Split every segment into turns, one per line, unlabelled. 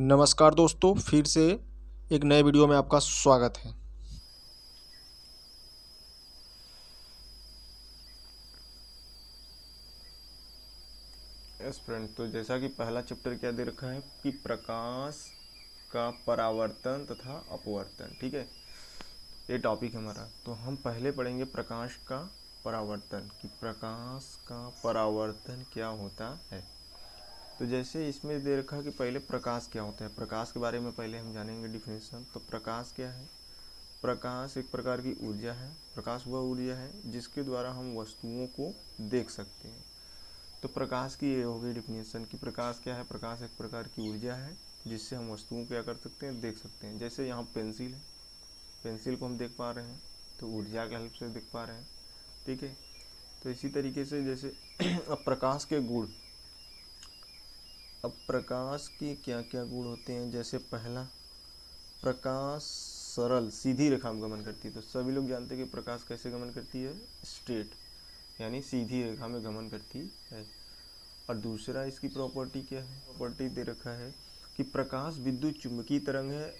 नमस्कार दोस्तों, फिर से एक नए वीडियो में आपका स्वागत है।
यस फ्रेंड, तो जैसा कि पहला चैप्टर क्या दे रखा है कि प्रकाश का परावर्तन तथा अपवर्तन। ठीक है, ये टॉपिक हमारा। तो हम पहले पढ़ेंगे प्रकाश का परावर्तन, कि प्रकाश का परावर्तन क्या होता है। तो जैसे इसमें दे रखा है कि पहले प्रकाश क्या होता है, प्रकाश के बारे में पहले हम जानेंगे डिफिनेशन। तो प्रकाश क्या है? प्रकाश एक प्रकार की ऊर्जा है। प्रकाश वह ऊर्जा है जिसके द्वारा हम वस्तुओं को देख सकते हैं। तो प्रकाश की ये हो गई डिफिनेशन कि प्रकाश क्या है। प्रकाश एक प्रकार की ऊर्जा है जिससे हम वस्तुओं को क्या कर सकते हैं, देख सकते हैं। जैसे यहाँ पेंसिल है, पेंसिल को हम देख पा रहे हैं तो ऊर्जा के हेल्प से देख पा रहे हैं। ठीक है, तो इसी तरीके से जैसे अब प्रकाश के गुण, अब प्रकाश के क्या क्या गुण होते हैं। जैसे पहला, प्रकाश सरल सीधी रेखा में गमन करती है। तो सभी लोग जानते हैं कि प्रकाश कैसे गमन करती है, स्ट्रेट यानी सीधी रेखा में गमन करती है। और दूसरा इसकी प्रॉपर्टी क्या है, प्रॉपर्टी दे रखा है कि प्रकाश विद्युत चुंबकीय तरंग है,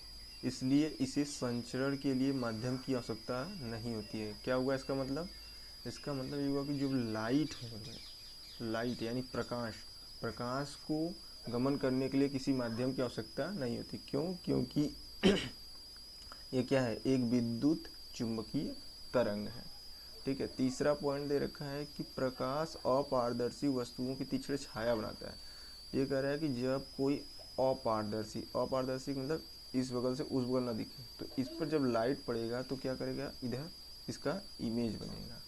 इसलिए इसे संचरण के लिए माध्यम की आवश्यकता नहीं होती है। क्या हुआ इसका मतलब? इसका मतलब ये हुआ कि जो लाइट है, लाइट यानी प्रकाश, प्रकाश को गमन करने के लिए किसी माध्यम की आवश्यकता नहीं होती। क्यों? क्योंकि ये क्या है, एक विद्युत चुंबकीय तरंग है। ठीक है, तीसरा पॉइंट दे रखा है कि प्रकाश अपारदर्शी वस्तुओं की तीक्ष्ण छाया बनाता है। ये कह रहा है कि जब कोई अपारदर्शी, अपारदर्शी मतलब इस बगल से उस बगल ना दिखे, तो इस पर जब लाइट पड़ेगा तो क्या करेगा, इधर इसका इमेज बनेगा।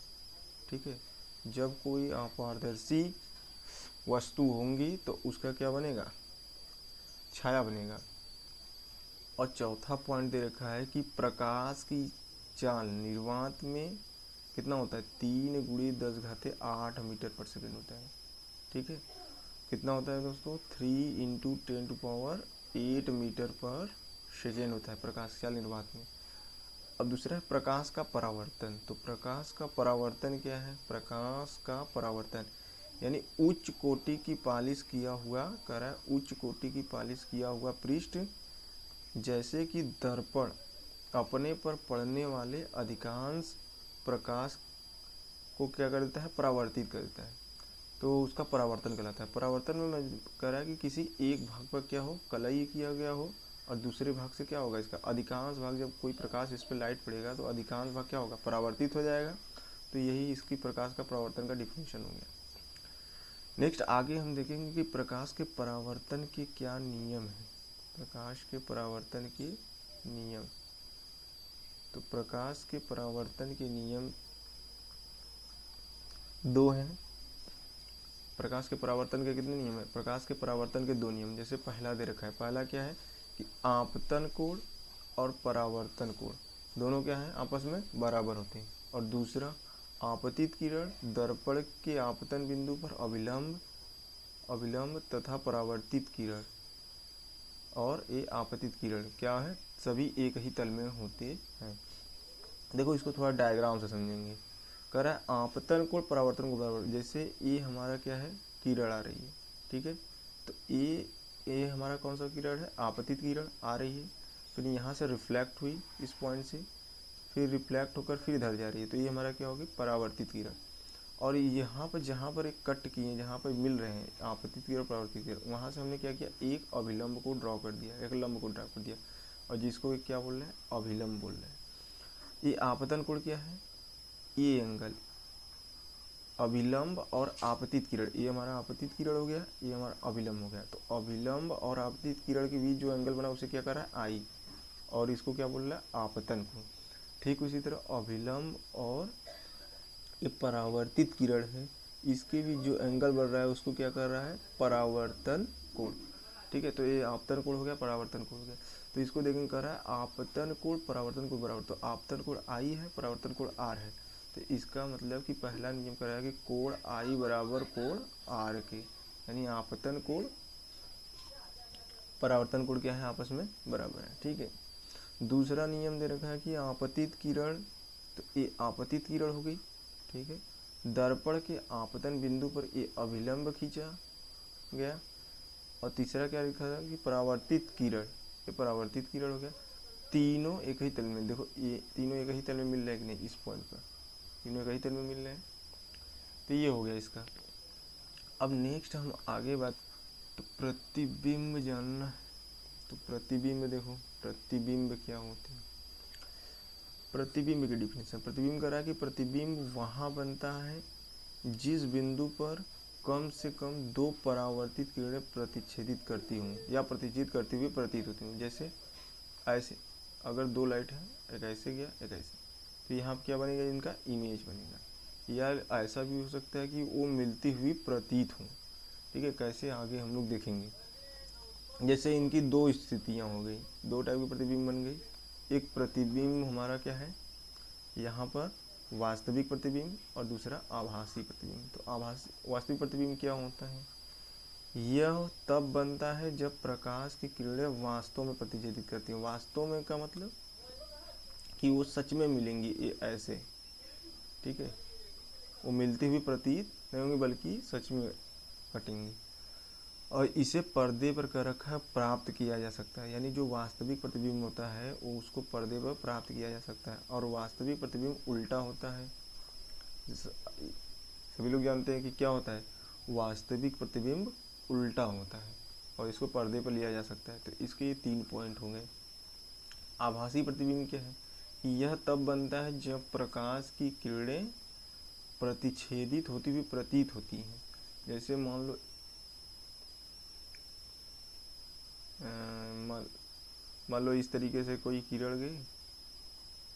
ठीक है, जब कोई अपारदर्शी वस्तु होंगी तो उसका क्या बनेगा, छाया बनेगा। और चौथा पॉइंट दे रखा है कि प्रकाश की चाल निर्वात में कितना होता है, 3 × 10⁸ मीटर पर सेकेंड होता है। ठीक है, कितना होता है दोस्तों, 3 × 10⁸ मीटर पर सेकेंड होता है प्रकाश की चाल निर्वात में। अब दूसरा है प्रकाश का परावर्तन। तो प्रकाश का परावर्तन क्या है? प्रकाश का परावर्तन यानी उच्च कोटि की पालिश किया हुआ, कह रहा है उच्च कोटि की पालिश किया हुआ पृष्ठ, जैसे कि दर्पण अपने पर पड़ने वाले अधिकांश प्रकाश को क्या कर देता है, परावर्तित कर देता है। तो उसका परावर्तन कहलाता है। परावर्तन में मैं कह रहा है कि किसी एक भाग पर क्या हो, कलई किया गया हो, और दूसरे भाग से क्या होगा, इसका अधिकांश भाग, जब कोई प्रकाश इस पर लाइट पड़ेगा तो अधिकांश भाग क्या होगा, परावर्तित हो जाएगा। तो यही इसकी प्रकाश का परावर्तन का डिफिनेशन हो गया। नेक्स्ट आगे हम देखेंगे कि प्रकाश के परावर्तन के क्या नियम है। प्रकाश के परावर्तन के नियम, तो प्रकाश के परावर्तन के नियम दो हैं। प्रकाश के परावर्तन के कितने नियम है? प्रकाश के परावर्तन के दो नियम। जैसे पहला दे रखा है, पहला क्या है कि आपतन कोण और परावर्तन कोण दोनों क्या है, आपस में बराबर होते हैं। और दूसरा, आपतित किरण दर्पण के आपतन बिंदु पर अभिलंब, अभिलंब तथा परावर्तित किरण, और ये आपतित किरण क्या है, सभी एक ही तल में होते हैं। देखो इसको थोड़ा डायग्राम से समझेंगे। कह रहा है आपतन कोण परावर्तन कोण बराबर, जैसे ये हमारा क्या है, किरण आ रही है। ठीक है, तो ये हमारा कौन सा किरण है, आपतित किरण आ रही है। फिर यहाँ से रिफ्लेक्ट हुई इस पॉइंट से, फिर रिफ्लेक्ट होकर फिर इधर जा रही है, तो ये हमारा क्या होगी, परावर्तित किरण। और यहाँ पर जहाँ पर एक कट किए, जहाँ पर मिल रहे हैं आपतित किरण परावर्तित किरण, वहाँ से हमने क्या किया, एक अभिलंब को ड्रॉ कर दिया, एक लंब को ड्रॉ कर दिया, और जिसको क्या बोल रहे हैं, अभिलंब बोल रहे हैं। ये आपतन कोण क्या है, ये एंगल अभिलंब और आपतित किरण, ये हमारा आपतित किरण हो गया, ये हमारा अभिलंब हो गया। तो अभिलंब और आपतित किरण के बीच जो एंगल बना उसे क्या कर रहा है, आई, और इसको क्या बोल रहा है, आपतन कोण। ठीक उसी तरह अभिलंब और ये परावर्तित किरण है, इसके भी जो एंगल बढ़ रहा है उसको क्या कर रहा है, परावर्तन कोण। ठीक है, तो ये आपतन कोण हो गया, परावर्तन कोण हो गया। तो इसको देखेंगे, कर रहा है आपतन कोण परावर्तन कोण बराबर, तो आपतन कोण आई है, परावर्तन कोण आर है। तो इसका मतलब कि पहला नियम कर रहा है कि कोण आई बराबर कोण आर के, यानी आपतन कोण परावर्तन कोण क्या है, आपस में बराबर है। ठीक है, दूसरा नियम दे रखा है कि आपतित किरण, तो ये आपतित किरण हो गई। ठीक है, दर्पण के आपतन बिंदु पर ये अभिलंब खींचा गया, और तीसरा क्या लिखा था कि परावर्तित किरण, ये परावर्तित किरण हो गया। तीनों एक ही तल में, देखो ये तीनों एक ही तल में मिल रहे हैं कि नहीं, इस पॉइंट पर तीनों एक ही तल में मिल रहे हैं, तो ये हो गया इसका। अब नेक्स्ट हम आगे बात, तो प्रतिबिंब जानना है। तो प्रतिबिंब देखो, प्रतिबिंब क्या होते हैं। प्रतिबिंब की डिफिनेशन, प्रतिबिंब कह रहा है कि प्रतिबिंब वहाँ बनता है जिस बिंदु पर कम से कम दो परावर्तित किरणें प्रतिच्छेदित करती हूँ या प्रतिच्छेदित करती हुई प्रतीत होती हूँ। जैसे ऐसे, अगर दो लाइट है, एक ऐसे गया एक ऐसे, तो यहाँ क्या बनेगा, इनका इमेज बनेगा। या ऐसा भी हो सकता है कि वो मिलती हुई प्रतीत हों, ठीक है। कैसे, आगे हम लोग देखेंगे। जैसे इनकी दो स्थितियाँ हो गई, दो टाइप की प्रतिबिंब बन गई। एक प्रतिबिंब हमारा क्या है यहाँ पर, वास्तविक प्रतिबिंब, और दूसरा आभासी प्रतिबिंब। तो आभासी वास्तविक प्रतिबिंब क्या होता है, यह तब बनता है जब प्रकाश की किरणें वास्तव में प्रतिच्छेदित करती हैं। वास्तव में का मतलब कि वो सच में मिलेंगी, ये ऐसे, ठीक है, वो मिलती हुई प्रतीत नहीं होंगी बल्कि सच में कटेंगी। और इसे पर्दे पर कर रखा है, प्राप्त किया जा सकता है। यानी जो वास्तविक प्रतिबिंब होता है वो उसको पर्दे पर प्राप्त किया जा सकता है। और वास्तविक प्रतिबिंब उल्टा होता है। सभी लोग जानते हैं कि क्या होता है, वास्तविक प्रतिबिंब उल्टा होता है और इसको पर्दे पर लिया जा सकता है। तो इसके ये 3 पॉइंट हो गए। आभासी प्रतिबिंब क्या है, यह तब बनता है जब प्रकाश की किरणें प्रतिच्छेदित होती हुई प्रतीत होती हैं। जैसे मान लो इस तरीके से कोई किरण गई,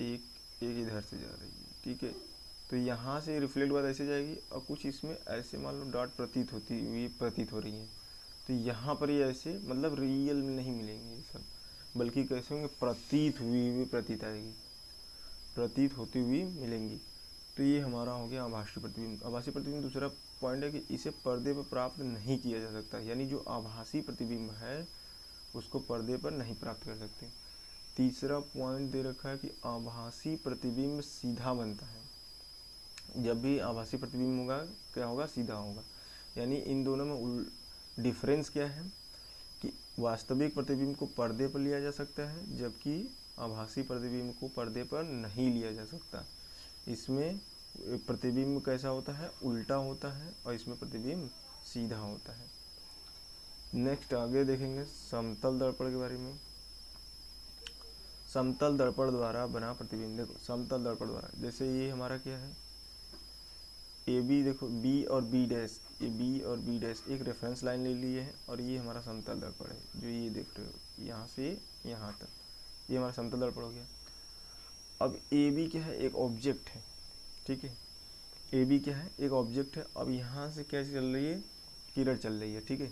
एक इधर से जा रही है, ठीक है, तो यहाँ से रिफ्लेक्ट बाद ऐसे जाएगी और कुछ इसमें ऐसे मान लो डॉट प्रतीत हो रही है। तो यहाँ पर ये ऐसे मतलब रियल में नहीं मिलेंगे ये सब, बल्कि कैसे होंगे, प्रतीत हुई प्रतीत आएगी, प्रतीत होती हुई मिलेंगी। तो ये हमारा हो गया आभासी प्रतिबिंब। आभासी प्रतिबिंब दूसरा पॉइंट है कि इसे पर्दे पर प्राप्त नहीं किया जा सकता। यानी जो आभासी प्रतिबिंब है उसको पर्दे पर नहीं प्राप्त कर सकते। तीसरा पॉइंट दे रखा है कि आभासी प्रतिबिंब सीधा बनता है। जब भी आभासी प्रतिबिंब होगा क्या होगा, सीधा होगा। यानी इन दोनों में डिफरेंस क्या है कि वास्तविक प्रतिबिंब को पर्दे पर लिया जा सकता है जबकि आभासी प्रतिबिंब को पर्दे पर नहीं लिया जा सकता। इसमें प्रतिबिंब कैसा होता है, उल्टा होता है, और इसमें प्रतिबिंब सीधा होता है। नेक्स्ट आगे देखेंगे समतल दर्पण के बारे में। समतल दर्पण द्वारा बना प्रतिबिंब, देखो समतल दर्पण द्वारा, जैसे ये हमारा क्या है, ए बी, देखो बी और बी डैश, ये बी और बी डैश एक रेफरेंस लाइन ले लिए है और ये हमारा समतल दर्पण है जो ये देख रहे हो यहाँ से यहाँ तक, ये हमारा समतल दर्पण हो गया। अब ए बी क्या है, एक ऑब्जेक्ट है, ठीक है, ए बी क्या है, एक ऑब्जेक्ट है। अब यहाँ से क्या चल रही है, किरण चल रही है, ठीक है।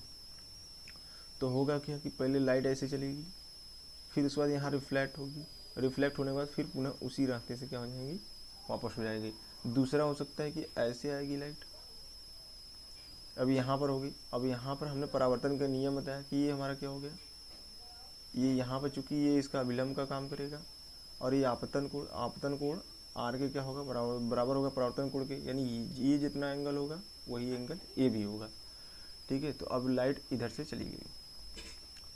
तो होगा क्या कि पहले लाइट ऐसे चलेगी, फिर उसके बाद यहाँ रिफ्लेक्ट होगी, रिफ्लेक्ट होने के बाद फिर पुनः उसी रास्ते से क्या हो जाएगी, वापस हो जाएगी। दूसरा हो सकता है कि ऐसे आएगी लाइट, अब यहाँ पर होगी। अब यहाँ पर हमने परावर्तन का नियम बताया कि ये हमारा क्या हो गया, ये यहाँ पर चूंकि ये इसका अभिलंब का काम करेगा और ये आपतन कोण आर के क्या होगा, बराबर होगा परावर्तन कोण के। यानी ये जितना एंगल होगा वही एंगल ए भी होगा, ठीक है। तो अब लाइट इधर से चली गई,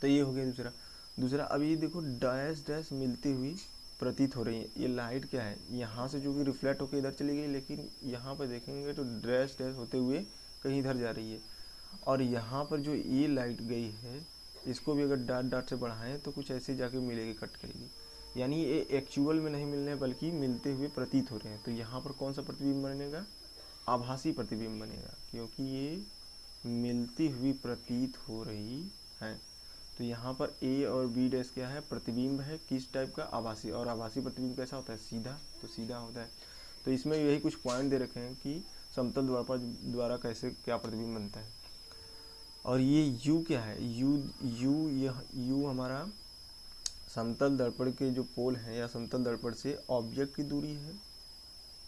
तो ये हो गया दूसरा। अब ये देखो डैश डैश मिलती हुई प्रतीत हो रही है। ये लाइट क्या है, यहाँ से जो कि रिफ्लेक्ट होकर इधर चली गई, लेकिन यहाँ पर देखेंगे तो डैश डैश होते हुए कहीं इधर जा रही है। और यहाँ पर जो ये लाइट गई है इसको भी अगर डॉट डॉट से बढ़ाएं तो कुछ ऐसे जाके मिलेगी, कट करेगी। यानी ये एक्चुअल में नहीं मिलने बल्कि मिलते हुए प्रतीत हो रहे हैं। तो यहाँ पर कौन सा प्रतिबिंब बनेगा, आभासी प्रतिबिंब बनेगा, क्योंकि ये मिलती हुई प्रतीत हो रही है। तो यहाँ पर ए और बी डैश क्या है, प्रतिबिंब है, किस टाइप का, आभासी। और आभासी प्रतिबिंब कैसा होता है, सीधा, तो सीधा होता है। तो इसमें यही कुछ पॉइंट दे रखे हैं कि समतल द्वारा कैसे क्या प्रतिबिंब बनता है। और ये यू क्या है, यू हमारा समतल दर्पण के जो पोल हैं या समतल दर्पण से ऑब्जेक्ट की दूरी है।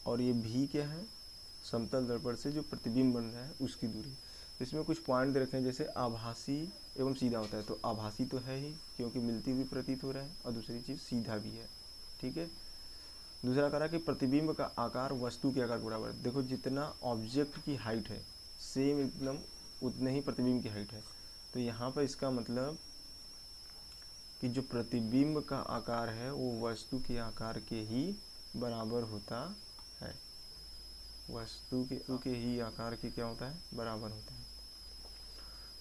और ये भी क्या है, समतल दर्पण से जो प्रतिबिंब बन रहा है उसकी दूरी। इसमें कुछ पॉइंट दे रखे हैं, जैसे आभासी एवं सीधा होता है। तो आभासी तो है ही क्योंकि मिलती हुई प्रतीत हो रहा है, और दूसरी चीज़ सीधा भी है, ठीक है। दूसरा कह रहा कि प्रतिबिंब का आकार वस्तु के आकार बराबर है। देखो जितना ऑब्जेक्ट की हाइट है सेम एकदम उतने ही प्रतिबिंब की हाइट है। तो यहाँ पर इसका मतलब कि जो प्रतिबिंब का आकार है वो वस्तु के आकार के ही बराबर होता है, वस्तु के ही आकार के क्या होता है, बराबर होता है।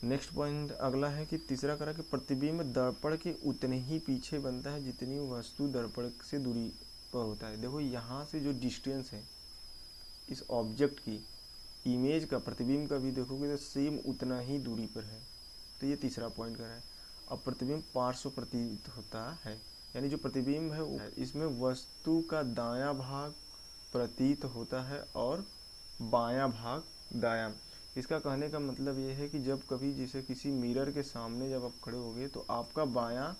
नेक्स्ट पॉइंट अगला है कि तीसरा करा कि प्रतिबिंब दर्पण के उतने ही पीछे बनता है जितनी वस्तु दर्पण से दूरी पर होता है। देखो यहाँ से जो डिस्टेंस है इस ऑब्जेक्ट की, इमेज का, प्रतिबिंब का भी देखोगे तो सेम उतना ही दूरी पर है। तो ये तीसरा पॉइंट करा है। अब प्रतिबिंब पार्श्व प्रतीत होता है, यानी जो प्रतिबिंब है इसमें वस्तु का दायां भाग प्रतीत होता है और बायां भाग दायां। इसका कहने का मतलब ये है कि जब कभी जैसे किसी मिरर के सामने जब आप खड़े होगे तो आपका बायां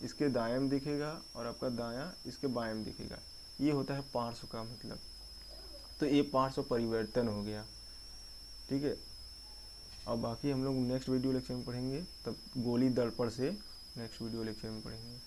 इसके दायां में दिखेगा और आपका दायां इसके बायां में दिखेगा। ये होता है पार्श्व का मतलब। तो ये पार्श्व परिवर्तन हो गया, ठीक है। अब बाकी हम लोग नेक्स्ट वीडियो लेक्चर में पढ़ेंगे, तब गोली दर्पण से नेक्स्ट वीडियो लेक्चर में पढ़ेंगे।